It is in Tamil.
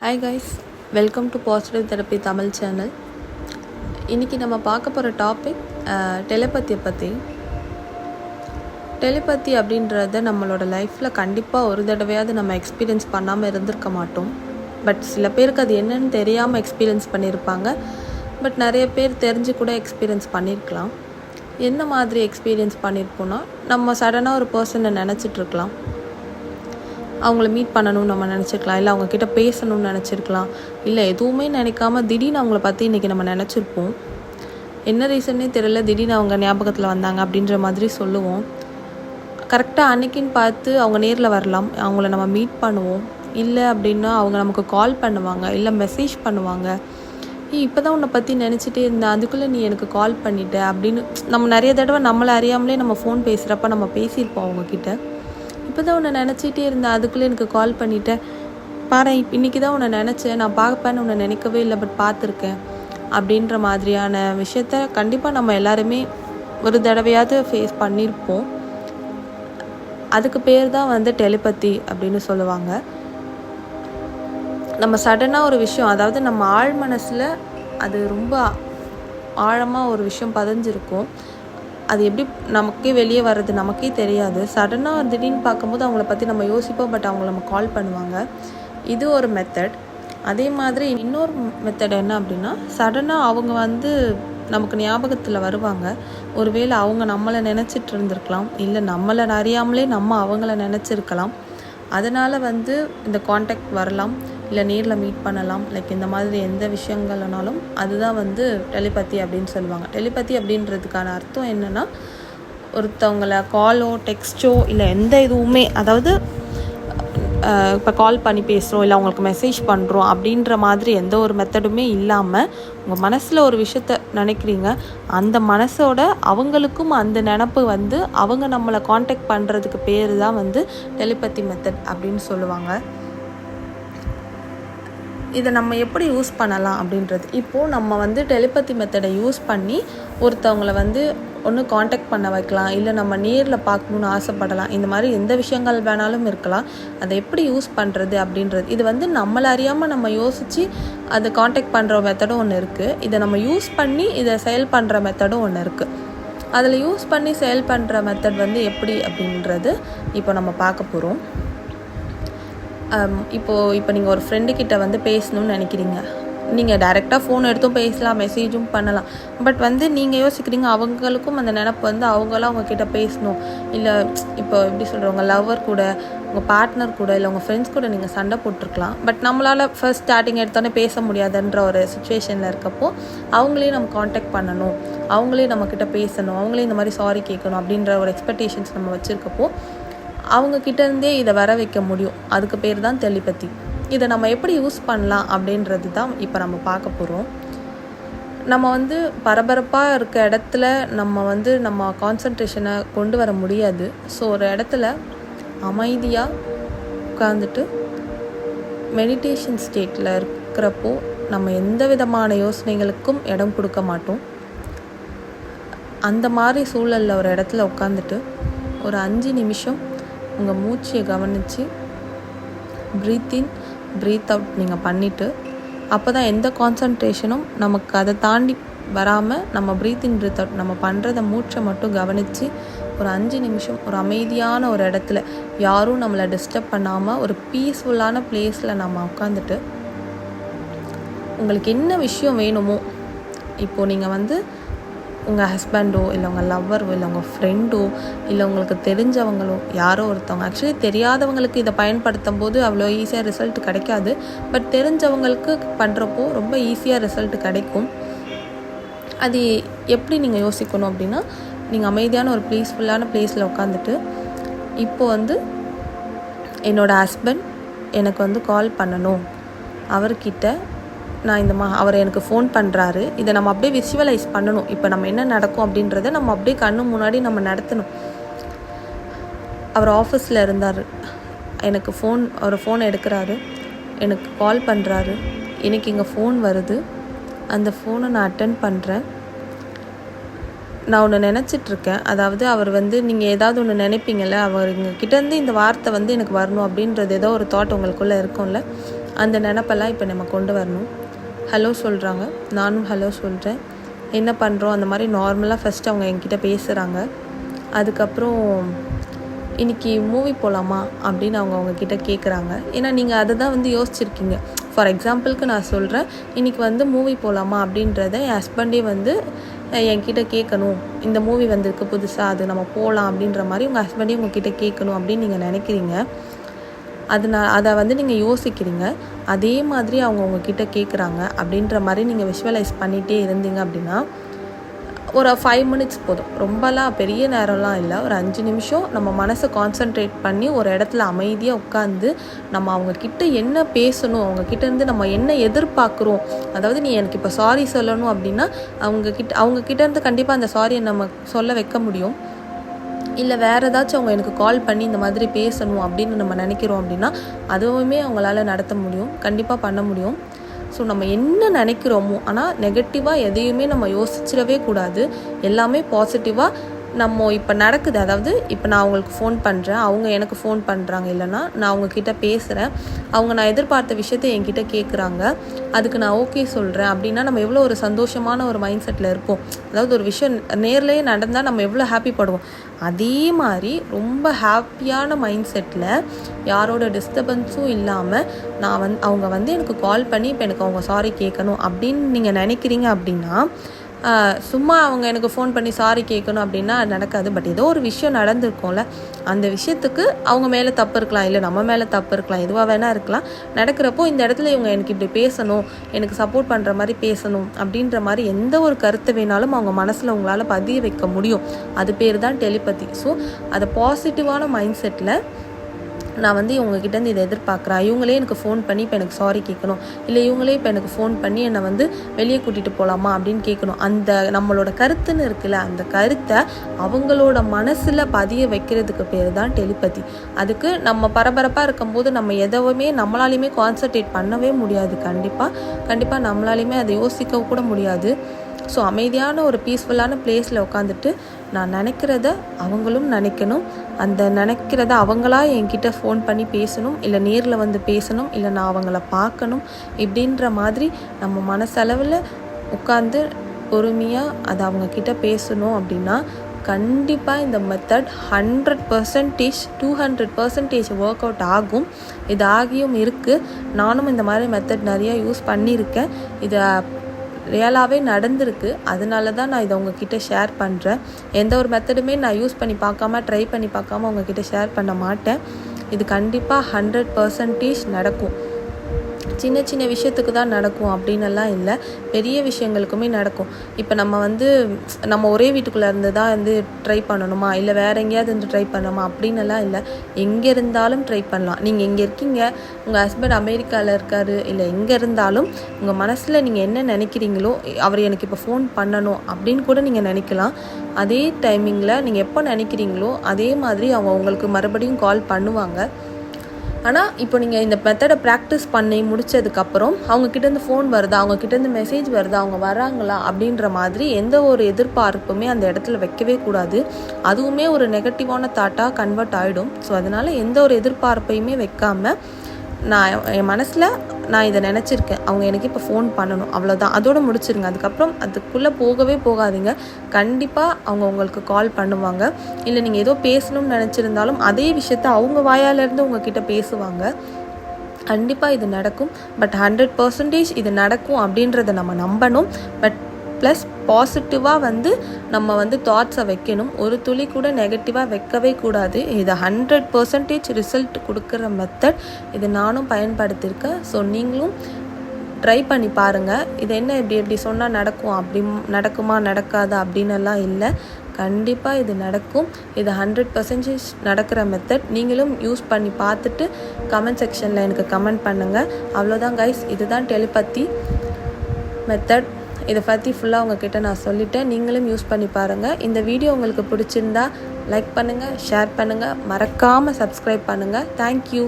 Hi guys, welcome to positive therapy Tamil channel. இன்றைக்கி நம்ம பார்க்க போகிற டாபிக் டெலிபதியை பற்றி. டெலிபதி அப்படின்றத நம்மளோட லைஃப்பில் கண்டிப்பாக ஒரு தடவையாவது நம்ம எக்ஸ்பீரியன்ஸ் பண்ணாமல் இருந்திருக்க மாட்டோம். பட் சில பேருக்கு அது என்னன்னு தெரியாமல் எக்ஸ்பீரியன்ஸ் பண்ணியிருப்பாங்க. பட் நிறைய பேர் தெரிஞ்சு கூட எக்ஸ்பீரியன்ஸ் பண்ணியிருக்கலாம். என்ன மாதிரி எக்ஸ்பீரியன்ஸ் பண்ணியிருப்போன்னா, நம்ம சடனாக ஒரு பர்சனை நினச்சிட்ருக்கலாம். அவங்கள மீட் பண்ணணும்னு நம்ம நினச்சிருக்கலாம், இல்லை அவங்கக்கிட்ட பேசணும்னு நினச்சிருக்கலாம், இல்லை எதுவுமே நினைக்காம திடீர்னு அவங்கள பற்றி இன்றைக்கி நம்ம நினச்சிருப்போம். என்ன ரீசன்னே தெரியல, திடீர்னு அவங்க ஞாபகத்தில் வந்தாங்க அப்படின்ற மாதிரி சொல்லுவோம். கரெக்டாக அன்னைக்குன்னு பார்த்து அவங்க நேரில் வரலாம், அவங்கள நம்ம மீட் பண்ணுவோம். இல்லை அப்படின்னா அவங்க நமக்கு கால் பண்ணுவாங்க, இல்லை மெசேஜ் பண்ணுவாங்க. இப்போ தான் உன்னை பற்றி நினச்சிட்டே இருந்தேன், அதுக்குள்ளே நீ எனக்கு கால் பண்ணிட்ட அப்படின்னு நம்ம நிறைய தடவை நம்மளை அறியாமலே நம்ம ஃபோன் பேசுகிறப்ப நம்ம பேசியிருப்போம் அவங்கக்கிட்ட. இப்போ தான் உன்னை நினச்சிட்டே இருந்தேன், அதுக்குள்ளே எனக்கு கால் பண்ணிவிட்டேன், பாரு இன்றைக்கி தான் உன்னை நினச்சேன், நான் பார்ப்பேன்னு உன்னை நினைக்கவே இல்லை, பட் பார்த்துருக்கேன் அப்படின்ற மாதிரியான விஷயத்த கண்டிப்பாக நம்ம எல்லாருமே ஒரு தடவையாவது ஃபேஸ் பண்ணியிருப்போம். அதுக்கு பேர் தான் டெலிபதி அப்படின்னு சொல்லுவாங்க. நம்ம சடனாக ஒரு விஷயம், அதாவது நம்ம ஆழ் மனசில் அது ரொம்ப ஆழமாக ஒரு விஷயம் பதிஞ்சிருக்கும். அது எப்படி நமக்கே வெளியே வர்றது நமக்கே தெரியாது. சடனாக திடீர்னு பார்க்கும்போது அவங்கள பற்றி நம்ம யோசிப்போம், பட் அவங்க நம்ம கால் பண்ணுவாங்க. இது ஒரு மெத்தட். அதே மாதிரி இன்னொரு மெத்தட் என்ன அப்படின்னா, சடனாக அவங்க நமக்கு ஞாபகத்தில் வருவாங்க. ஒருவேளை அவங்க நம்மளை நினச்சிட்டு இருந்திருக்கலாம், இல்லை நம்மளை அறியாமலே நம்ம அவங்கள நினச்சிருக்கலாம். அதனால் இந்த காண்டாக்ட் வரலாம், இல்லை நேரில் மீட் பண்ணலாம். லைக் இந்த மாதிரி எந்த விஷயங்கள்னாலும் அதுதான் டெலிபதி அப்படின்னு சொல்லுவாங்க. டெலிபதி அப்படின்றதுக்கான அர்த்தம் என்னென்னா, ஒருத்தவங்களை காலோ டெக்ஸ்ட்டோ இல்லை எந்த இதுவுமே, அதாவது இப்போ கால் பண்ணி பேசுகிறோம், இல்லை அவங்களுக்கு மெசேஜ் பண்ணுறோம் அப்படின்ற மாதிரி எந்த ஒரு மெத்தடுமே இல்லாமல் உங்கள் மனசில் ஒரு விஷயத்த நினைக்கிறீங்க, அந்த மனசோட அவங்களுக்கும் அந்த நினப்பு அவங்க நம்மளை காண்டாக்ட் பண்ணுறதுக்கு பேர் தான் டெலிபதி மெத்தட் அப்படின்னு சொல்லுவாங்க. இதை நம்ம எப்படி யூஸ் பண்ணலாம் அப்படின்றது. இப்போது நம்ம டெலிபதி மெத்தடை யூஸ் பண்ணி ஒருத்தவங்களை ஒன்று காண்டாக்ட் பண்ண வைக்கலாம், இல்லை நம்ம நேரில் பார்க்கணுன்னு ஆசைப்படலாம். இந்த மாதிரி எந்த விஷயங்கள் வேணாலும் இருக்கலாம். அதை எப்படி யூஸ் பண்ணுறது அப்படின்றது, இது நம்மளை அறியாமல் நம்ம யோசித்து அதை காண்டாக்ட் பண்ணுற மெத்தடும் ஒன்று இருக்குது. இதை நம்ம யூஸ் பண்ணி இதை செயல் பண்ணுற மெத்தடும் ஒன்று இருக்குது. அதில் யூஸ் பண்ணி செயல் பண்ணுற மெத்தட் எப்படி அப்படின்றது இப்போ நம்ம பார்க்க போகிறோம். இப்போ நீங்கள் ஒரு ஃப்ரெண்டுக்கிட்ட பேசணும்னு நினைக்கிறீங்க. நீங்கள் டைரெக்டாக ஃபோன் எடுத்தும் பேசலாம், மெசேஜும் பண்ணலாம். பட் நீங்கள் யோசிக்கிறீங்க, அவங்களுக்கும் அந்த நினப்பு அவங்களாம் அவங்கக்கிட்ட பேசணும், இல்லை இப்போ எப்படி சொல்கிறவங்க லவ்வர் கூட, உங்கள் பார்ட்னர் கூட, இல்லை உங்கள் ஃப்ரெண்ட்ஸ் கூட நீங்கள் சண்டை போட்டிருக்கலாம். பட் நம்மளால் ஃபர்ஸ்ட் ஸ்டார்டிங் எடுத்தோன்னே பேச முடியாதுன்ற ஒரு சுச்சுவேஷனில் இருக்கப்போ அவங்களே நம்ம காண்டாக்ட் பண்ணணும், அவங்களே நம்மக்கிட்ட பேசணும், அவங்களே இந்த மாதிரி சாரி கேட்கணும் அப்படின்ற ஒரு எக்ஸ்பெக்டேஷன்ஸ் நம்ம வச்சுருக்கப்போ அவங்கக்கிட்டேருந்தே இதை வர வைக்க முடியும். அதுக்கு பேர் தான் டெலிபதி. இதை நம்ம எப்படி யூஸ் பண்ணலாம் அப்படின்றது தான் இப்போ நம்ம பார்க்க போகிறோம். நம்ம பரபரப்பாக இருக்க இடத்துல நம்ம கான்சன்ட்ரேஷனை கொண்டு வர முடியாது. ஸோ ஒரு இடத்துல அமைதியாக உட்காந்துட்டு மெடிடேஷன் ஸ்டேட்டில் இருக்கிறப்போ நம்ம எந்த விதமான யோசனைகளுக்கும் இடம் கொடுக்க மாட்டோம். அந்த மாதிரி சூழலில் ஒரு இடத்துல உட்காந்துட்டு ஒரு 5 நிமிஷம் உங்கள் மூச்சையை கவனித்து ப்ரீத் இன் ப்ரீத் அவுட் நீங்கள் பண்ணிவிட்டு, அப்போ தான் எந்த கான்சன்ட்ரேஷனும் நமக்கு அதை தாண்டி வராமல் நம்ம ப்ரீத் இன் ப்ரீத் அவுட் நம்ம பண்ணுறத மூச்சை மட்டும் கவனித்து ஒரு 5 நிமிஷம் ஒரு அமைதியான ஒரு இடத்துல, யாரும் நம்மளை டிஸ்டர்ப் பண்ணாமல் ஒரு பீஸ்ஃபுல்லான பிளேஸில் நம்ம உட்காந்துட்டு உங்களுக்கு என்ன விஷயம் வேணுமோ, இப்போது நீங்கள் உங்கள் ஹஸ்பண்டோ, இல்லை உங்கள் லவ்வரோ, இல்லை உங்கள் ஃப்ரெண்டோ, இல்லை உங்களுக்கு தெரிஞ்சவங்களோ யாரோ ஒருத்தவங்க, ஆக்சுவலி தெரியாதவங்களுக்கு இதை பயன்படுத்தும் போது அவ்வளோ ஈஸியாக ரிசல்ட் கிடைக்காது. பட் தெரிஞ்சவங்களுக்கு பண்ணுறப்போ ரொம்ப ஈஸியாக ரிசல்ட் கிடைக்கும். அது எப்படி நீங்கள் யோசிக்கணும் அப்படின்னா, நீங்கள் அமைதியான ஒரு பீஸ்ஃபுல்லான பிளேஸில் உட்காந்துட்டு, இப்போது என்னோடய ஹஸ்பண்ட் எனக்கு கால் பண்ணணும், அவர்கிட்ட நான் அவர் எனக்கு ஃபோன் பண்ணுறாரு, இதை நம்ம அப்படியே விஷுவலைஸ் பண்ணணும். இப்போ நம்ம என்ன நடக்கும் அப்படின்றத நம்ம அப்படியே கண்ணு முன்னாடி நம்ம நடத்தணும். அவர் ஆஃபீஸில் இருந்தார், எனக்கு அவர் ஃபோன் எடுக்கிறாரு, எனக்கு கால் பண்ணுறாரு, எனக்கு இங்கே ஃபோன் வருது, அந்த ஃபோனை நான் அட்டன் பண்ணுறேன். நான் ஒன்று நினச்சிட்ருக்கேன், அதாவது அவர் நீங்கள் ஏதாவது ஒன்று நினைப்பீங்கள்ல, அவர் கிட்டேருந்து இந்த வார்த்தை எனக்கு வரணும் அப்படின்றது ஏதோ ஒரு தாட் உங்களுக்குள்ளே இருக்கும்ல, அந்த நினப்பெல்லாம் இப்போ நம்ம கொண்டு வரணும். ஹலோ சொல்கிறாங்க, நானும் ஹலோ சொல்கிறேன், என்ன பண்ணுறோம் அந்த மாதிரி நார்மலாக ஃபஸ்ட்டு அவங்க என்கிட்ட பேசுகிறாங்க. அதுக்கப்புறம் இன்றைக்கி மூவி போகலாமா அப்படின்னு அவங்கக்கிட்ட கேட்குறாங்க. ஏன்னா நீங்கள் அதை தான் வந்து யோசிச்சிருக்கீங்க. ஃபார் எக்ஸாம்பிளுக்கு நான் சொல்கிறேன், இன்றைக்கி வந்து மூவி போகலாமா அப்படின்றத என் ஹஸ்பண்டே வந்து என்கிட்ட கேட்கணும். இந்த மூவி வந்திருக்கு புதுசாக, அது நம்ம போகலாம் அப்படின்ற மாதிரி உங்கள் ஹஸ்பண்டே உங்ககிட்ட கேட்கணும் அப்படின்னு நீங்கள் நினைக்கிறீங்க. அதை வந்து நீங்கள் யோசிக்கிறீங்க. அதே மாதிரி அவங்க உங்ககிட்ட கேட்குறாங்க அப்படின்ற மாதிரி நீங்கள் விஷுவலைஸ் பண்ணிகிட்டே இருந்தீங்க அப்படின்னா ஒரு 5 மினிட்ஸ் போதும். ரொம்பலாம் பெரிய நேரம்லாம் இல்லை, ஒரு 5 நிமிஷம் நம்ம மனசை கான்சன்ட்ரேட் பண்ணி ஒரு இடத்துல அமைதியாக உட்காந்து நம்ம அவங்கக்கிட்ட என்ன பேசணும், அவங்கக்கிட்டேருந்து நம்ம என்ன எதிர்பார்க்குறோம். அதாவது நீ எனக்கு இப்போ சாரி சொல்லணும் அப்படின்னா அவங்கக்கிட்டேருந்து கண்டிப்பாக அந்த சாரியை நம்ம சொல்ல வைக்க முடியும். இல்லை வேறு ஏதாச்சும் அவங்க எனக்கு கால் பண்ணி இந்த மாதிரி பேசணும் அப்படின்னு நம்ம நினைக்கிறோம் அப்படின்னா அதுவுமே அவங்களால நடத்த முடியும், கண்டிப்பாக பண்ண முடியும். ஸோ நம்ம என்ன நினைக்கிறோமோ, ஆனால் நெகட்டிவாக எதையுமே நம்ம யோசிச்சிடவே கூடாது. எல்லாமே பாசிட்டிவாக நம்ம இப்போ நடக்குது. அதாவது இப்போ நான் அவங்களுக்கு ஃபோன் பண்ணுறேன், அவங்க எனக்கு ஃபோன் பண்ணுறாங்க, இல்லைனா நான் அவங்கக்கிட்ட பேசுகிறேன், அவங்க நான் எதிர்பார்த்த விஷயத்தை என்கிட்ட கேட்குறாங்க, அதுக்கு நான் ஓகே சொல்கிறேன் அப்படின்னா நம்ம எவ்வளோ ஒரு சந்தோஷமான ஒரு மைண்ட் செட்டில் இருப்போம். அதாவது ஒரு விஷயம் நேர்லேயே நடந்தால் நம்ம எவ்வளோ ஹாப்பி படுவோம். அதே மாதிரி ரொம்ப ஹாப்பியான மைண்ட் செட்டில் யாரோட டிஸ்டர்பன்ஸும் இல்லாமல் அவங்க வந்து எனக்கு கால் பண்ணி இப்போ எனக்கு அவங்க சாரி கேட்கணும் அப்படின்னு நீங்கள் நினைக்கிறீங்க அப்படின்னா சும்மா அவங்க எனக்கு ஃபோன் பண்ணி சாரி கேட்கணும் அப்படின்னா நடக்காது. பட் ஏதோ ஒரு விஷயம் நடந்திருக்கும்ல, அந்த விஷயத்துக்கு அவங்க மேலே தப்பு இருக்கலாம், இல்லை நம்ம மேலே தப்பு இருக்கலாம், எதுவாக வேணா இருக்கலாம். நடக்கிறப்போ இந்த இடத்துல இவங்க எனக்கு இப்படி பேசணும், எனக்கு சப்போர்ட் பண்ணுற மாதிரி பேசணும் அப்படின்ற மாதிரி எந்த ஒரு கருத்தை வேணாலும் அவங்க மனசில் உங்களால் பதிய வைக்க முடியும். அது பேர் தான் டெலிபதி. ஸோ அதை பாசிட்டிவான மைண்ட் செட்டில் நான் வந்து இவங்ககிட்டேருந்து இதை எதிர்பார்க்குறேன், இவங்களே எனக்கு ஃபோன் பண்ணி இப்போ எனக்கு சாரி கேட்கணும், இல்லை இவங்களே இப்போ எனக்கு ஃபோன் பண்ணி என்னை வந்து வெளியே கூட்டிகிட்டு போகலாமா அப்படின்னு கேட்கணும். அந்த நம்மளோட கருத்துன்னு இருக்குல்ல, அந்த கருத்தை அவங்களோட மனசில் பதிய வைக்கிறதுக்கு பேர் தான் டெலிபதி. அதுக்கு நம்ம பரபரப்பாக இருக்கும்போது நம்ம எதுவுமே நம்மளாலையுமே கான்சன்ட்ரேட் பண்ணவே முடியாது. கண்டிப்பாக நம்மளாலையுமே அதை யோசிக்க கூட முடியாது. ஸோ அமைதியான ஒரு பீஸ்ஃபுல்லான பிளேஸில் உட்காந்துட்டு நான் நினைக்கிறத அவங்களும் நினைக்கணும், அந்த நினைக்கிறத அவங்களா என்கிட்ட ஃபோன் பண்ணி பேசணும், இல்லை நேரில் வந்து பேசணும், இல்லை நான் அவங்கள பார்க்கணும். இப்படின்ற மாதிரி நம்ம மனசளவில் உட்காந்து பொறுமையாக அதை அவங்கக்கிட்ட பேசணும் அப்படின்னா கண்டிப்பாக இந்த மெத்தட் 100% 200% ஒர்க் அவுட் ஆகும். இது ஆகியும் இருக்குது. நானும் இந்த மாதிரி மெத்தட் நிறையா யூஸ் பண்ணியிருக்கேன். இதை ரியலாகவே நடந்திருக்கு. அதனால தான் நான் இதை உங்ககிட்ட ஷேர் பண்ணுறேன். எந்த ஒரு மெத்தடுமே நான் யூஸ் பண்ணி பார்க்காம ட்ரை பண்ணி பார்க்காம உங்ககிட்ட ஷேர் பண்ண மாட்டேன். இது கண்டிப்பாக 100% நடக்கும். சின்ன சின்ன விஷயத்துக்கு தான் நடக்கும் அப்படின்னெல்லாம் இல்லை, பெரிய விஷயங்களுக்குமே நடக்கும். இப்போ நம்ம ஒரே வீட்டுக்குள்ளே இருந்து தான் வந்து ட்ரை பண்ணணுமா, இல்லை வேறு எங்கேயாவது இருந்து ட்ரை பண்ணணுமா அப்படின்னெல்லாம் இல்லை. எங்கே இருந்தாலும் ட்ரை பண்ணலாம். நீங்கள் எங்கே இருக்கீங்க, உங்கள் ஹஸ்பண்ட் அமெரிக்காவில் இருக்கார், இல்லை எங்கே இருந்தாலும் உங்கள் மனசில் நீங்கள் என்ன நினைக்கிறீங்களோ, அவர் எனக்கு இப்போ ஃபோன் பண்ணணும் அப்படின்னு கூட நீங்கள் நினைக்கலாம். அதே டைமிங்கில் நீங்கள் எப்போ நினைக்கிறீங்களோ அதே மாதிரி அவங்க உங்களுக்கு மறுபடியும் கால் பண்ணுவாங்க. ஆனால் இப்போ நீங்கள் இந்த மெத்தடை ப்ராக்டிஸ் பண்ணி முடித்ததுக்கப்புறம் அவங்கக்கிட்டேருந்து ஃபோன் வருதா, அவங்கக்கிட்டேருந்து மெசேஜ் வருதா, அவங்க வராங்களா அப்படின்ற மாதிரி எந்த ஒரு எதிர்பார்ப்புமே அந்த இடத்துல வைக்கவே கூடாது. அதுவுமே ஒரு நெகட்டிவான தாட்டாக கன்வெர்ட் ஆகிடும். ஸோ அதனால் எந்த ஒரு எதிர்பார்ப்பையுமே வைக்காமல் நான் என் மனசில் நான் இதை நினச்சிருக்கேன், அவங்க எனக்கு இப்போ ஃபோன் பண்ணணும், அவ்வளோதான், அதோடு முடிச்சிருங்க. அதுக்கப்புறம் அதுக்குள்ளே போகவே போகாதீங்க. கண்டிப்பாக அவங்க உங்களுக்கு கால் பண்ணுவாங்க. இல்லை நீங்கள் ஏதோ பேசணும்னு நினச்சிருந்தாலும் அதே விஷயத்த அவங்க வாயாலேருந்து உங்ககிட்ட பேசுவாங்க. கண்டிப்பாக இது நடக்கும். பட் 100% இது நடக்கும் அப்படின்றத நம்ம நம்பணும். பட் ப்ளஸ் பாசிட்டிவாக நம்ம தாட்ஸை வைக்கணும். ஒரு துளி கூட நெகட்டிவாக வைக்கவே கூடாது. இது 100% ரிசல்ட் கொடுக்குற மெத்தட். இது நானும் பயன்படுத்தியிருக்கேன். ஸோ நீங்களும் ட்ரை பண்ணி பாருங்கள். இது என்ன எப்படி சொன்னால் நடக்குமா நடக்காதா அப்படின்னெல்லாம் இல்லை. கண்டிப்பாக இது நடக்கும். இது 100% நடக்கிற மெத்தட். நீங்களும் யூஸ் பண்ணி பார்த்துட்டு கமெண்ட் செக்ஷனில் எனக்கு கமெண்ட் பண்ணுங்கள். அவ்வளோதான் கைஸ், இதுதான் டெலிபதி மெத்தட். இதை பற்றி ஃபுல்லாக உங்ககிட்ட நான் சொல்லிட்டேன். நீங்களும் யூஸ் பண்ணி பாருங்கள். இந்த வீடியோ உங்களுக்கு பிடிச்சிருந்தா லைக் பண்ணுங்கள், ஷேர் பண்ணுங்கள், மறக்காமல் சப்ஸ்கிரைப் பண்ணுங்கள். தேங்க்யூ.